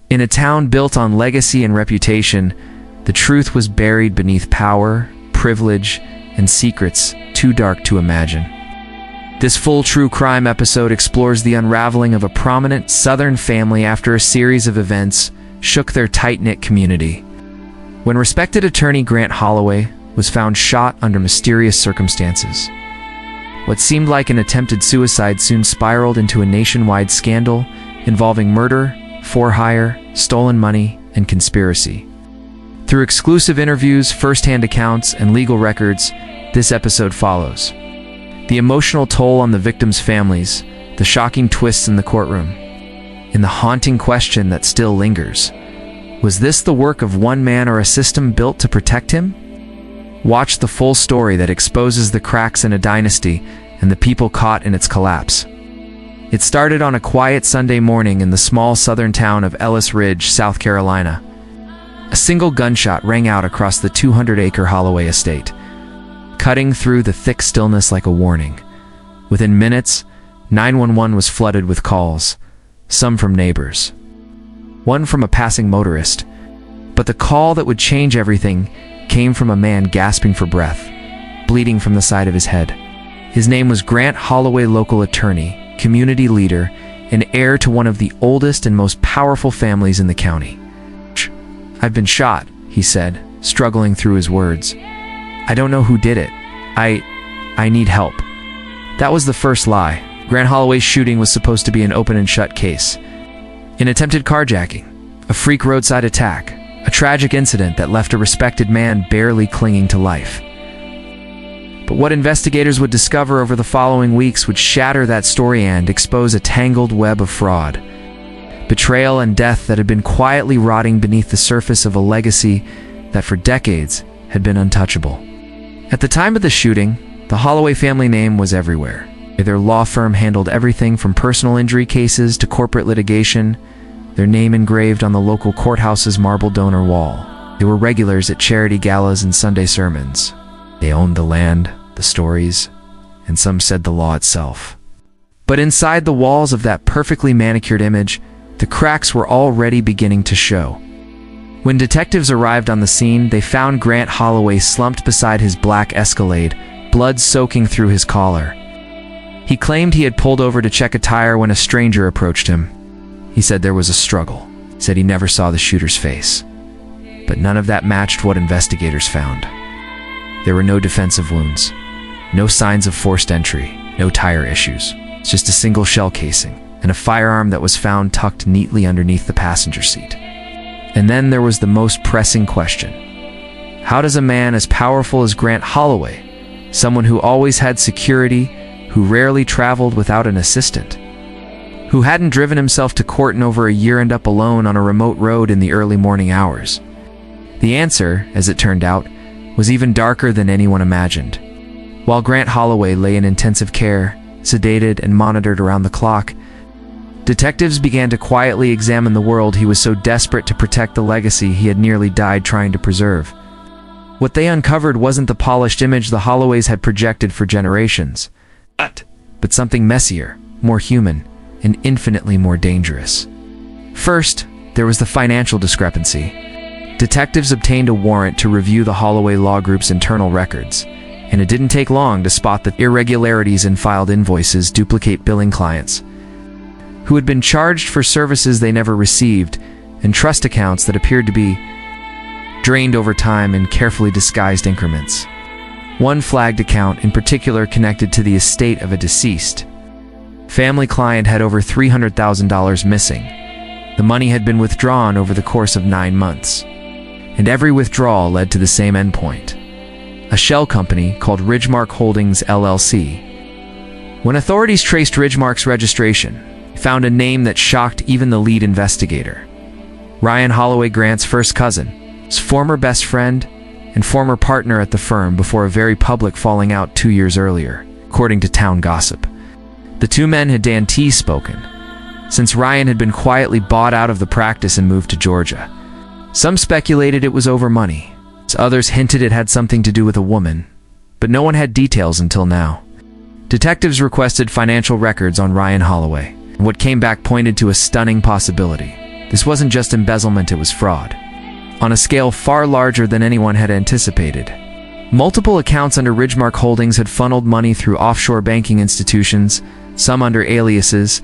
In a town built on legacy and reputation, the truth was buried beneath power, privilege, and secrets too dark to imagine. This full true crime episode explores the unraveling of a prominent Southern family after a series of events shook their tight-knit community. When respected attorney Grant Holloway was found shot under mysterious circumstances, what seemed like an attempted suicide soon spiraled into a nationwide scandal involving murder, for-hire, stolen money, and conspiracy. Through exclusive interviews, first-hand accounts, and legal records, this episode follows the emotional toll on the victims' families, the shocking twists in the courtroom, and the haunting question that still lingers. Was this the work of one man or a system built to protect him? Watch the full story that exposes the cracks in a dynasty and the people caught in its collapse. It started on a quiet Sunday morning in the small southern town of Ellis Ridge, South Carolina. A single gunshot rang out across the 200-acre Holloway estate, cutting through the thick stillness like a warning. Within minutes, 911 was flooded with calls, some from neighbors, one from a passing motorist. But the call that would change everything came from a man gasping for breath, bleeding from the side of his head. His name was Grant Holloway, local attorney, community leader, and heir to one of the oldest and most powerful families in the county. "I've been shot," he said, struggling through his words. "I don't know who did it. I need help." That was the first lie. Grant Holloway's shooting was supposed to be an open and shut case. An attempted carjacking, a freak roadside attack, a tragic incident that left a respected man barely clinging to life. But what investigators would discover over the following weeks would shatter that story and expose a tangled web of fraud, betrayal, and death that had been quietly rotting beneath the surface of a legacy that for decades had been untouchable. At the time of the shooting, the Holloway family name was everywhere. Their law firm handled everything from personal injury cases to corporate litigation, their name engraved on the local courthouse's marble donor wall. They were regulars at charity galas and Sunday sermons. They owned the land, the stories, and some said the law itself. But inside the walls of that perfectly manicured image, the cracks were already beginning to show. When detectives arrived on the scene, they found Grant Holloway slumped beside his black Escalade, blood soaking through his collar. He claimed he had pulled over to check a tire when a stranger approached him. He said there was a struggle, said he never saw the shooter's face. But none of that matched what investigators found. There were no defensive wounds, no signs of forced entry, no tire issues, just a single shell casing and a firearm that was found tucked neatly underneath the passenger seat. And then there was the most pressing question. How does a man as powerful as Grant Holloway, someone who always had security, who rarely traveled without an assistant, who hadn't driven himself to court in over a year, end up alone on a remote road in the early morning hours? The answer, as it turned out, was even darker than anyone imagined. While Grant Holloway lay in intensive care, sedated and monitored around the clock, detectives began to quietly examine the world he was so desperate to protect, the legacy he had nearly died trying to preserve. What they uncovered wasn't the polished image the Holloways had projected for generations, but something messier, more human, and infinitely more dangerous. First, there was the financial discrepancy. Detectives obtained a warrant to review the Holloway Law Group's internal records, and it didn't take long to spot the irregularities in filed invoices, duplicate billing clients who had been charged for services they never received, and trust accounts that appeared to be drained over time in carefully disguised increments. One flagged account in particular connected to the estate of a deceased family client had over $300,000 missing. The money had been withdrawn over the course of 9 months, and every withdrawal led to the same endpoint: a shell company called Ridgemark Holdings LLC. When authorities traced Ridgemark's registration, they found a name that shocked even the lead investigator. Ryan Holloway, Grant's first cousin, his former best friend, and former partner at the firm before a very public falling out 2 years earlier, according to town gossip. The two men had davanti spoken, since Ryan had been quietly bought out of the practice and moved to Georgia. Some speculated it was over money, as others hinted it had something to do with a woman, but no one had details until now. Detectives requested financial records on Ryan Holloway, and what came back pointed to a stunning possibility. This wasn't just embezzlement, it was fraud, on a scale far larger than anyone had anticipated. Multiple accounts under Ridgemark Holdings had funneled money through offshore banking institutions, some under aliases.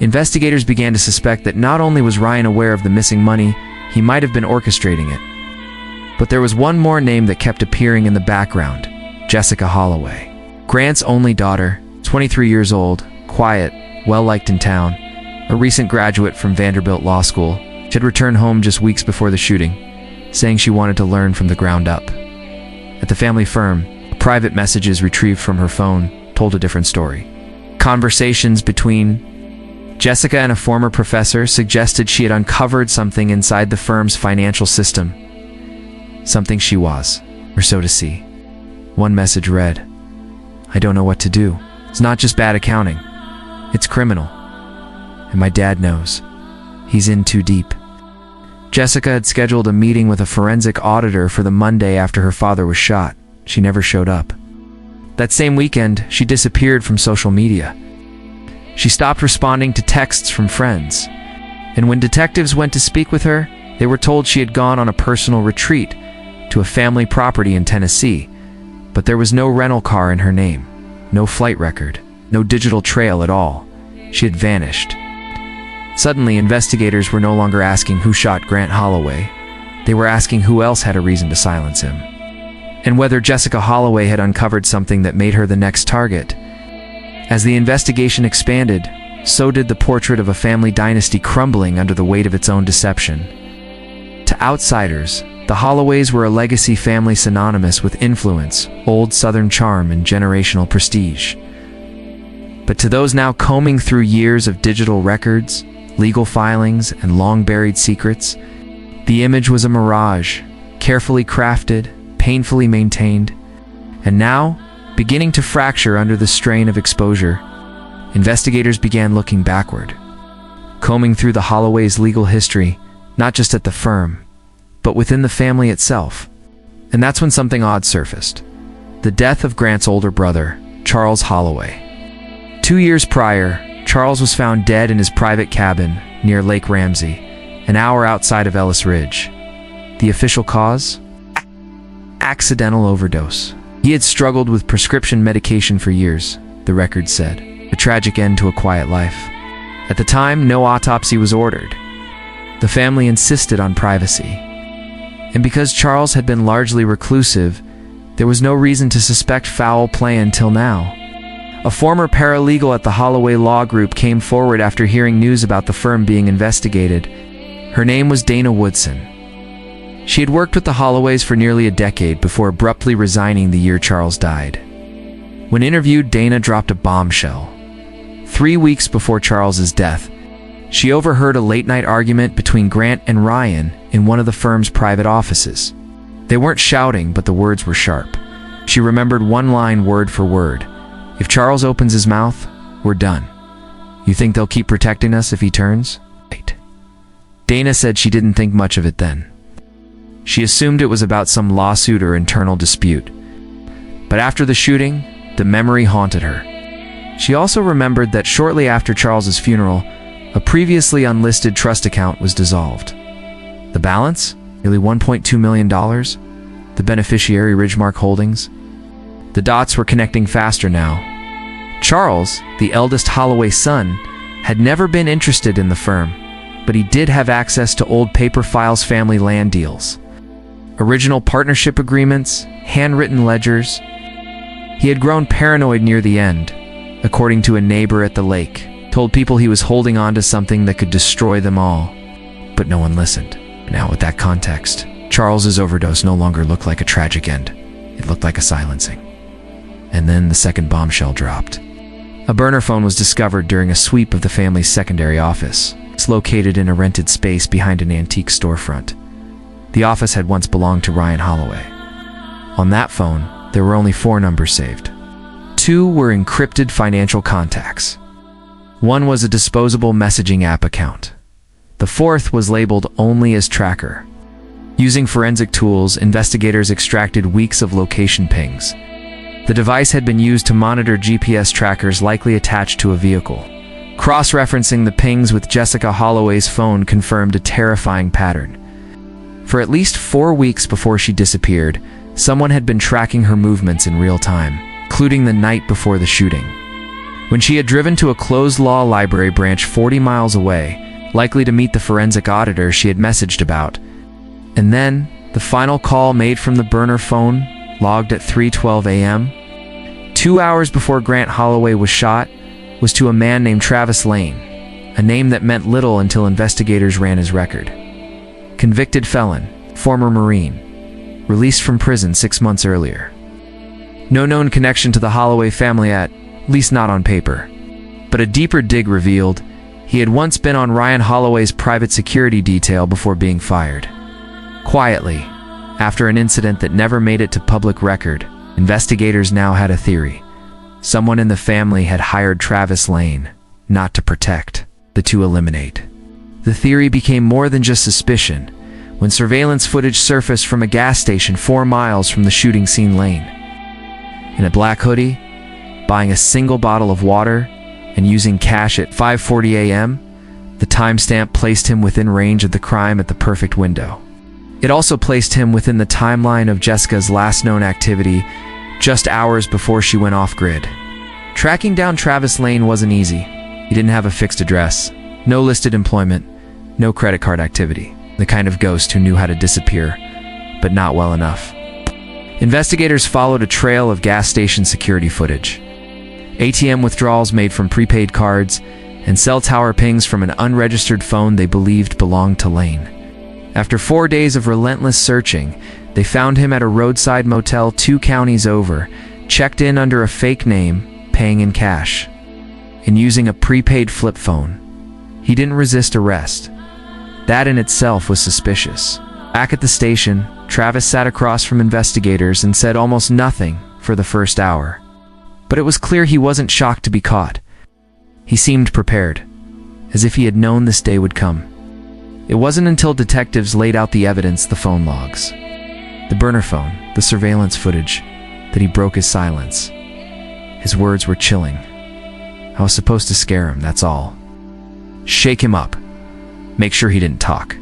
Investigators began to suspect that not only was Ryan aware of the missing money, he might have been orchestrating it. But there was one more name that kept appearing in the background: Jessica Holloway. Grant's only daughter, 23 years old, quiet, well-liked in town, a recent graduate from Vanderbilt Law School. She had returned home just weeks before the shooting, saying she wanted to learn from the ground up. At the family firm, private messages retrieved from her phone told a different story. Conversations between Jessica and a former professor suggested she had uncovered something inside the firm's financial system. Something she was, or so to see. One message read, "I don't know what to do. It's not just bad accounting. It's criminal. And my dad knows. He's in too deep." Jessica had scheduled a meeting with a forensic auditor for the Monday after her father was shot. She never showed up. That same weekend, she disappeared from social media. She stopped responding to texts from friends. And when detectives went to speak with her, they were told she had gone on a personal retreat to a family property in Tennessee. But there was no rental car in her name, no flight record, no digital trail at all. She had vanished. Suddenly, investigators were no longer asking who shot Grant Holloway. They were asking who else had a reason to silence him, and whether Jessica Holloway had uncovered something that made her the next target. As the investigation expanded, so did the portrait of a family dynasty crumbling under the weight of its own deception. To outsiders, the Holloways were a legacy family synonymous with influence, old Southern charm, and generational prestige. But to those now combing through years of digital records, legal filings, and long-buried secrets, the image was a mirage, carefully crafted, painfully maintained, and now, beginning to fracture under the strain of exposure, investigators began looking backward, combing through the Holloway's legal history, not just at the firm, but within the family itself. And that's when something odd surfaced: the death of Grant's older brother, Charles Holloway. 2 years prior, Charles was found dead in his private cabin near Lake Ramsey, an hour outside of Ellis Ridge. The official cause? Accidental overdose. He had struggled with prescription medication for years, the record said. A tragic end to a quiet life. At the time, no autopsy was ordered. The family insisted on privacy. And because Charles had been largely reclusive, there was no reason to suspect foul play until now. A former paralegal at the Holloway Law Group came forward after hearing news about the firm being investigated. Her name was Dana Woodson. She had worked with the Holloways for nearly a decade before abruptly resigning the year Charles died. When interviewed, Dana dropped a bombshell. 3 weeks before Charles's death, she overheard a late-night argument between Grant and Ryan in one of the firm's private offices. They weren't shouting, but the words were sharp. She remembered one line word for word. "If Charles opens his mouth, we're done. You think they'll keep protecting us if he turns?" Right. Dana said she didn't think much of it then. She assumed it was about some lawsuit or internal dispute. But after the shooting, the memory haunted her. She also remembered that shortly after Charles's funeral, a previously unlisted trust account was dissolved. The balance? Nearly $1.2 million? The beneficiary, Ridgemark Holdings? The dots were connecting faster now. Charles, the eldest Holloway son, had never been interested in the firm, but he did have access to old paper files, family land deals, original partnership agreements, handwritten ledgers. He had grown paranoid near the end, according to a neighbor at the lake, told people he was holding on to something that could destroy them all. But no one listened. Now, with that context, Charles's overdose no longer looked like a tragic end. It looked like a silencing. And then the second bombshell dropped. A burner phone was discovered during a sweep of the family's secondary office. It's located in a rented space behind an antique storefront. The office had once belonged to Ryan Holloway. On that phone, there were only 4 numbers saved. 2 were encrypted financial contacts. 1 was a disposable messaging app account. The 4th was labeled only as tracker. Using forensic tools, investigators extracted weeks of location pings. The device had been used to monitor GPS trackers likely attached to a vehicle. Cross-referencing the pings with Jessica Holloway's phone confirmed a terrifying pattern. For at least 4 weeks before she disappeared, someone had been tracking her movements in real time, including the night before the shooting. When she had driven to a closed law library branch 40 miles away, likely to meet the forensic auditor she had messaged about. And then, the final call made from the burner phone, logged at 3:12 a.m., 2 hours before Grant Holloway was shot, was to a man named Travis Lane, a name that meant little until investigators ran his record. Convicted felon, former Marine, released from prison 6 months earlier. No known connection to the Holloway family, at least not on paper. But a deeper dig revealed he had once been on Ryan Holloway's private security detail before being fired. Quietly, after an incident that never made it to public record, investigators now had a theory. Someone in the family had hired Travis Lane, not to protect, but to eliminate. The theory became more than just suspicion when surveillance footage surfaced from a gas station 4 miles from the shooting scene lane. In a black hoodie, buying a single bottle of water, and using cash at 5:40 a.m., the timestamp placed him within range of the crime at the perfect window. It also placed him within the timeline of Jessica's last known activity, just hours before she went off-grid. Tracking down Travis Lane wasn't easy. He didn't have a fixed address, no listed employment, no credit card activity. The kind of ghost who knew how to disappear, but not well enough. Investigators followed a trail of gas station security footage. ATM withdrawals made from prepaid cards, and cell tower pings from an unregistered phone they believed belonged to Lane. After 4 days of relentless searching, they found him at a roadside motel 2 counties over, checked in under a fake name, paying in cash, and using a prepaid flip phone. He didn't resist arrest. That in itself was suspicious. Back at the station, Travis sat across from investigators and said almost nothing for the first hour. But it was clear he wasn't shocked to be caught. He seemed prepared, as if he had known this day would come. It wasn't until detectives laid out the evidence, the phone logs, the burner phone, the surveillance footage, that he broke his silence. His words were chilling. I was supposed to scare him, that's all. Shake him up. Make sure he didn't talk.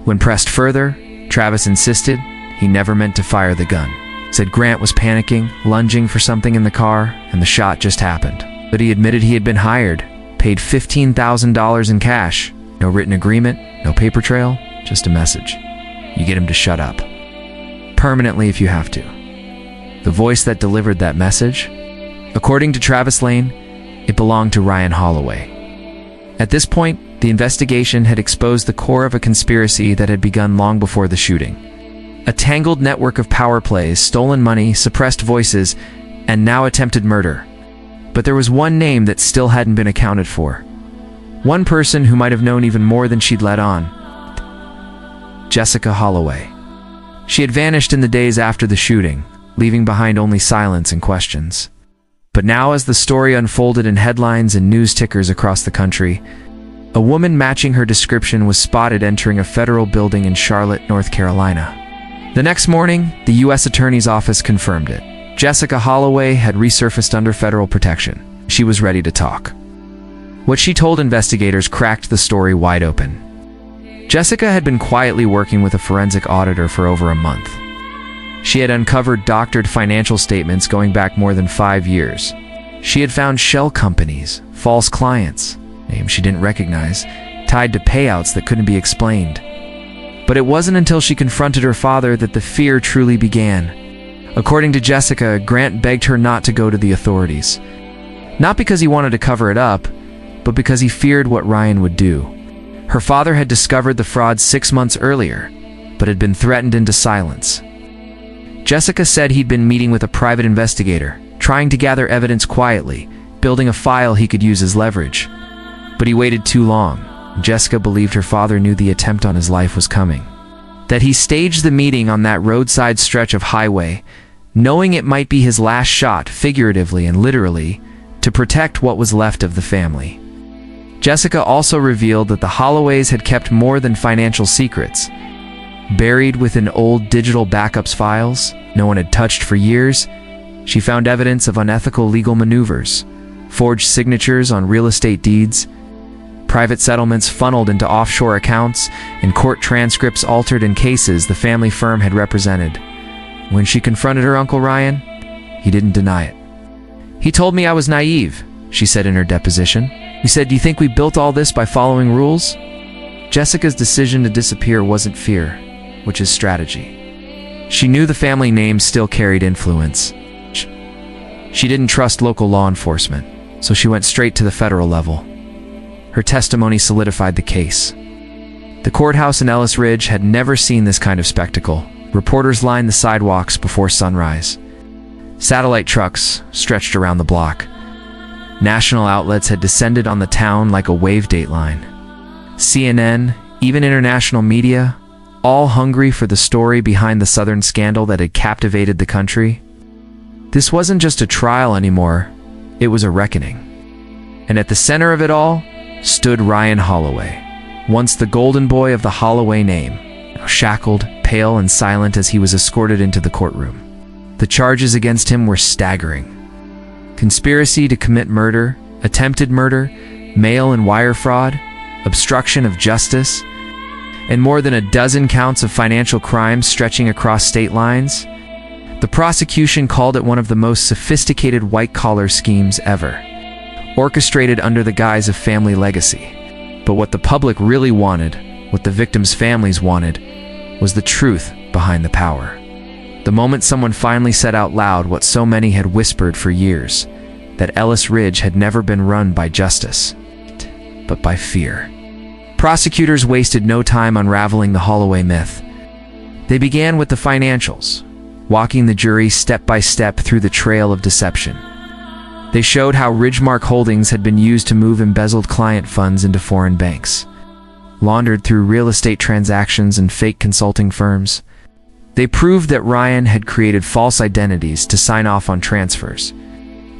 When pressed further, Travis insisted he never meant to fire the gun. Said Grant was panicking, lunging for something in the car, and the shot just happened. But he admitted he had been hired, paid $15,000 in cash. No written agreement, no paper trail, just a message. You get him to shut up. Permanently if you have to. The voice that delivered that message? According to Travis Lane, it belonged to Ryan Holloway. At this point, the investigation had exposed the core of a conspiracy that had begun long before the shooting. A tangled network of power plays, stolen money, suppressed voices, and now attempted murder. But there was one name that still hadn't been accounted for. One person who might have known even more than she'd let on. Jessica Holloway. She had vanished in the days after the shooting, leaving behind only silence and questions. But now, as the story unfolded in headlines and news tickers across the country, a woman matching her description was spotted entering a federal building in Charlotte, North Carolina. The next morning, the U.S. Attorney's Office confirmed it. Jessica Holloway had resurfaced under federal protection. She was ready to talk. What she told investigators cracked the story wide open. Jessica had been quietly working with a forensic auditor for over a month. She had uncovered doctored financial statements going back more than 5 years. She had found shell companies, false clients, names she didn't recognize, tied to payouts that couldn't be explained. But it wasn't until she confronted her father that the fear truly began. According to Jessica, Grant begged her not to go to the authorities. Not because he wanted to cover it up, but because he feared what Ryan would do. Her father had discovered the fraud 6 months earlier, but had been threatened into silence. Jessica said he'd been meeting with a private investigator, trying to gather evidence quietly, building a file he could use as leverage. But he waited too long. Jessica believed her father knew the attempt on his life was coming. That he staged the meeting on that roadside stretch of highway, knowing it might be his last shot, figuratively and literally, to protect what was left of the family. Jessica also revealed that the Holloways had kept more than financial secrets. Buried within old digital backups files no one had touched for years, she found evidence of unethical legal maneuvers, forged signatures on real estate deeds, private settlements funneled into offshore accounts, and court transcripts altered in cases the family firm had represented. When she confronted her Uncle Ryan, he didn't deny it. "He told me I was naive," she said in her deposition. "He said, 'Do you think we built all this by following rules?'" Jessica's decision to disappear wasn't fear, which is strategy. She knew the family name still carried influence. She didn't trust local law enforcement, so she went straight to the federal level. Her testimony solidified the case. The courthouse in Ellis Ridge had never seen this kind of spectacle. Reporters lined the sidewalks before sunrise. Satellite trucks stretched around the block. National outlets had descended on the town like a wave dateline. CNN, even international media, all hungry for the story behind the Southern scandal that had captivated the country. This wasn't just a trial anymore, it was a reckoning. And at the center of it all stood Ryan Holloway, once the golden boy of the Holloway name, now shackled, pale and silent as he was escorted into the courtroom. The charges against him were staggering. Conspiracy to commit murder, attempted murder, mail and wire fraud, obstruction of justice, and more than a dozen counts of financial crimes stretching across state lines. The prosecution called it one of the most sophisticated white-collar schemes ever, orchestrated under the guise of family legacy. But what the public really wanted, what the victims' families wanted, was the truth behind the power. The moment someone finally said out loud what so many had whispered for years, that Ellis Ridge had never been run by justice, but by fear. Prosecutors wasted no time unraveling the Holloway myth. They began with the financials, walking the jury step by step through the trail of deception. They showed how Ridgemark Holdings had been used to move embezzled client funds into foreign banks, laundered through real estate transactions and fake consulting firms. They proved that Ryan had created false identities to sign off on transfers,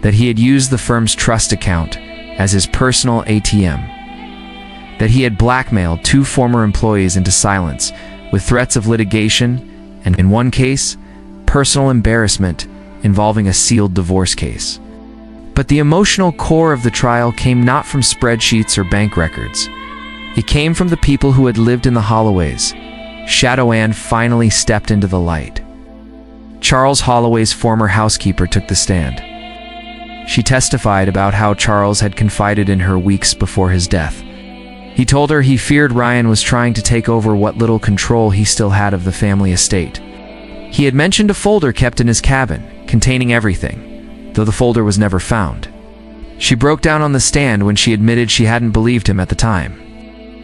that he had used the firm's trust account as his personal ATM, that he had blackmailed 2 former employees into silence with threats of litigation and, in one case, personal embarrassment involving a sealed divorce case. But the emotional core of the trial came not from spreadsheets or bank records. It came from the people who had lived in the Holloways. Shadow Ann finally stepped into the light. Charles Holloway's former housekeeper took the stand. She testified about how Charles had confided in her weeks before his death. He told her he feared Ryan was trying to take over what little control he still had of the family estate. He had mentioned a folder kept in his cabin, containing everything, though the folder was never found. She broke down on the stand when she admitted she hadn't believed him at the time.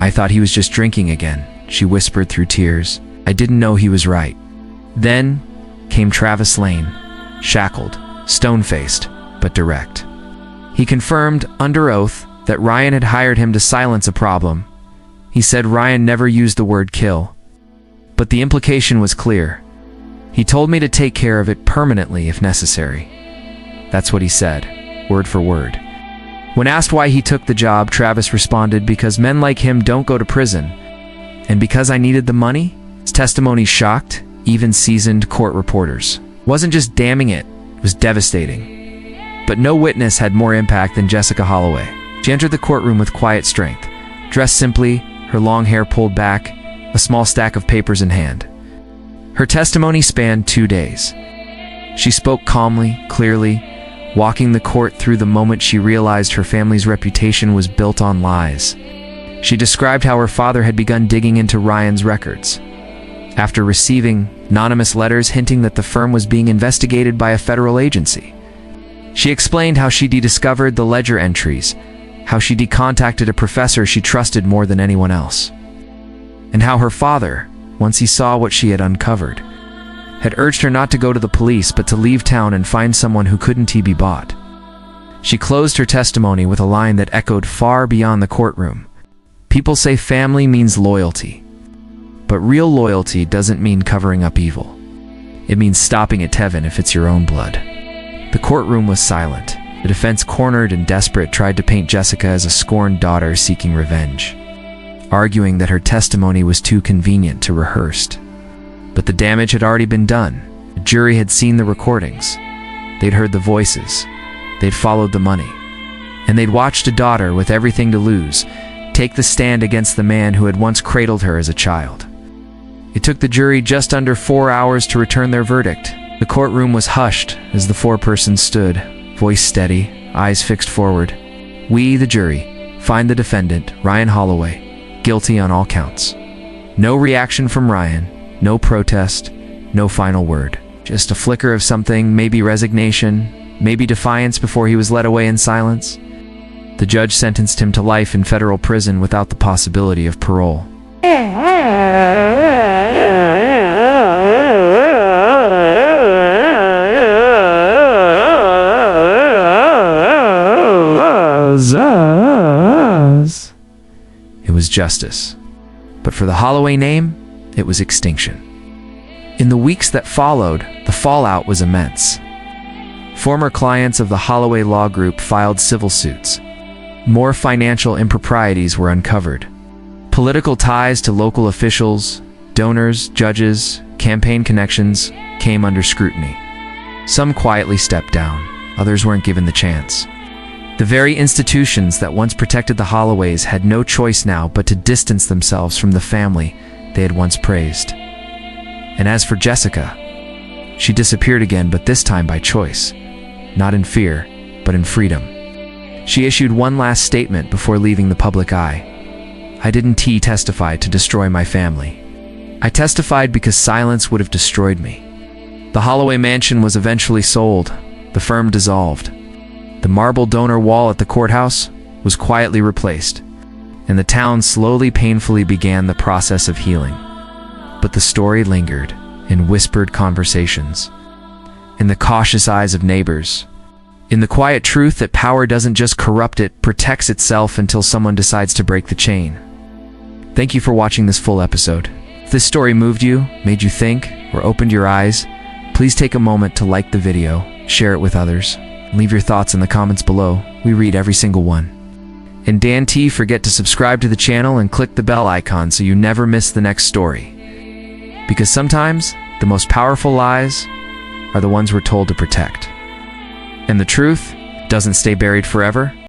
"I thought he was just drinking again," she whispered through tears. "I didn't know he was right." Then came Travis Lane, shackled, stone-faced, but direct. He confirmed, under oath, that Ryan had hired him to silence a problem. He said Ryan never used the word kill. But the implication was clear. "He told me to take care of it permanently if necessary." That's what he said, word for word. When asked why he took the job, Travis responded, "Because men like him don't go to prison. And because I needed the money?" His testimony shocked even seasoned court reporters. It wasn't just damning it was devastating. But no witness had more impact than Jessica Holloway. She entered the courtroom with quiet strength, dressed simply, her long hair pulled back, a small stack of papers in hand. Her testimony spanned 2 days. She spoke calmly, clearly, walking the court through the moment she realized her family's reputation was built on lies. She described how her father had begun digging into Ryan's records, after receiving anonymous letters hinting that the firm was being investigated by a federal agency. She explained how she discovered the ledger entries, how she contacted a professor she trusted more than anyone else, and how her father, once he saw what she had uncovered, had urged her not to go to the police but to leave town and find someone who couldn't be bought. She closed her testimony with a line that echoed far beyond the courtroom. "People say family means loyalty, but real loyalty doesn't mean covering up evil. It means stopping at Tevin if it's your own blood." The courtroom was silent. The defense, cornered and desperate, tried to paint Jessica as a scorned daughter seeking revenge, arguing that her testimony was too convenient to rehearsed. But the damage had already been done. The jury had seen the recordings. They'd heard the voices. They'd followed the money. And they'd watched a daughter with everything to lose take the stand against the man who had once cradled her as a child. It took the jury just under 4 hours to return their verdict. The courtroom was hushed as the four persons stood, voice steady, eyes fixed forward. We, the jury, find the defendant, Ryan Holloway, guilty on all counts. No reaction from Ryan, no protest, no final word. Just a flicker of something, maybe resignation, maybe defiance before he was led away in silence. The judge sentenced him to life in federal prison without the possibility of parole. It was justice. But for the Holloway name, it was extinction. In the weeks that followed, the fallout was immense. Former clients of the Holloway Law Group filed civil suits. More financial improprieties were uncovered. Political ties to local officials, donors, judges, campaign connections came under scrutiny. Some quietly stepped down, others weren't given the chance. The very institutions that once protected the Holloways had no choice now but to distance themselves from the family they had once praised. And as for Jessica, she disappeared again, but this time by choice. Not in fear, but in freedom. She issued one last statement before leaving the public eye. I didn't testify to destroy my family. I testified because silence would have destroyed me. The Holloway mansion was eventually sold, the firm dissolved. The marble donor wall at the courthouse was quietly replaced, and the town slowly, painfully began the process of healing. But the story lingered in whispered conversations, in the cautious eyes of neighbors, in the quiet truth that power doesn't just corrupt, it protects itself until someone decides to break the chain. Thank you for watching this full episode. If this story moved you, made you think, or opened your eyes, please take a moment to like the video, share it with others, leave your thoughts in the comments below. We read every single one. And Dan T, forget to subscribe to the channel and click the bell icon so you never miss the next story. Because sometimes, the most powerful lies are the ones we're told to protect. And the truth doesn't stay buried forever.